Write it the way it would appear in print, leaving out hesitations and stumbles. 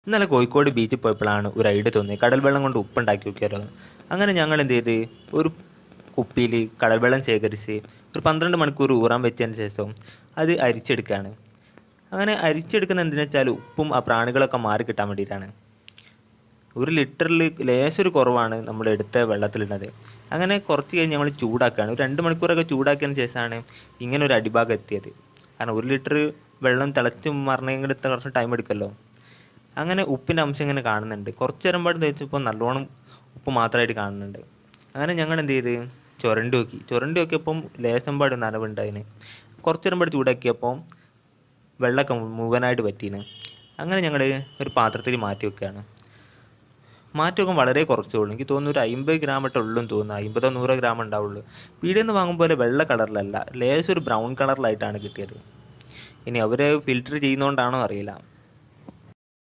ഇന്നലെ കോഴിക്കോട് ബീച്ചിൽ പോയപ്പോഴാണ് ഒരു ഐഡിയ തോന്നിയത്, കടൽ വെള്ളം കൊണ്ട് ഉപ്പുണ്ടാക്കി നോക്കിയാലോ എന്ന്. അങ്ങനെ ഞങ്ങൾ എന്ത് ചെയ്ത്, ഒരു കുപ്പിയിൽ കടൽ വെള്ളം ശേഖരിച്ച് ഒരു 12 മണിക്കൂർ ഊറാൻ വെച്ചതിന് ശേഷം അത് അരിച്ചെടുക്കുകയാണ്. അങ്ങനെ അരിച്ചെടുക്കുന്ന എന്തിനു വെച്ചാൽ ഉപ്പും ആ പ്രാണികളൊക്കെ മാറി കിട്ടാൻ വേണ്ടിയിട്ടാണ്. 1 ലിറ്ററിൽ ലേശൊരു കുറവാണ് നമ്മൾ എടുത്ത വെള്ളത്തിലുള്ളത്. അങ്ങനെ കുറച്ച് കഴിഞ്ഞ് നമ്മൾ ചൂടാക്കുകയാണ്. ഒരു 2 മണിക്കൂറൊക്കെ ചൂടാക്കിയതിന് ശേഷമാണ് ഇങ്ങനെ ഒരു അടിഭാഗം എത്തിയത്. കാരണം 1 ലിറ്റർ വെള്ളം തിളച്ച് മറണമെങ്കിൽ കുറച്ച് ടൈം എടുക്കുമല്ലോ. അങ്ങനെ ഉപ്പിൻ്റെ അംശം ഇങ്ങനെ കാണുന്നുണ്ട്. കുറച്ച് നേരം പാട് തേച്ചപ്പോൾ നല്ലോണം ഉപ്പ് മാത്രമായിട്ട് കാണുന്നുണ്ട്. അങ്ങനെ ഞങ്ങൾ എന്ത് ചെയ്ത് ചുരണ്ടി നോക്കിയപ്പം ലേശം പാട് നനവുണ്ടായിന്. കുറച്ച് നേരം പാട് ചൂടാക്കിയപ്പോൾ വെള്ളമൊക്കെ മുഴുവനായിട്ട് പറ്റീന്. അങ്ങനെ ഞങ്ങൾ ഒരു പാത്രത്തിൽ മാറ്റി വെക്കുകയാണ്. മാറ്റി വെക്കാൻ വളരെ കുറച്ചേ ഉള്ളൂ. എനിക്ക് തോന്നുന്നു ഒരു 50 ഗ്രാമട്ടേ ഉള്ളൂ എന്ന് തോന്നുന്നു. 50-100 ഗ്രാം ഉണ്ടാവുള്ളൂ. പീടികയിൽ നിന്ന് വാങ്ങുമ്പോൾ വെള്ള കളറിലല്ല, ലേശം ഒരു ബ്രൗൺ കളറിലായിട്ടാണ് കിട്ടിയത്. ഇനി അവർ ഫിൽറ്റർ ചെയ്യുന്നതുകൊണ്ടാണോ അറിയില്ല.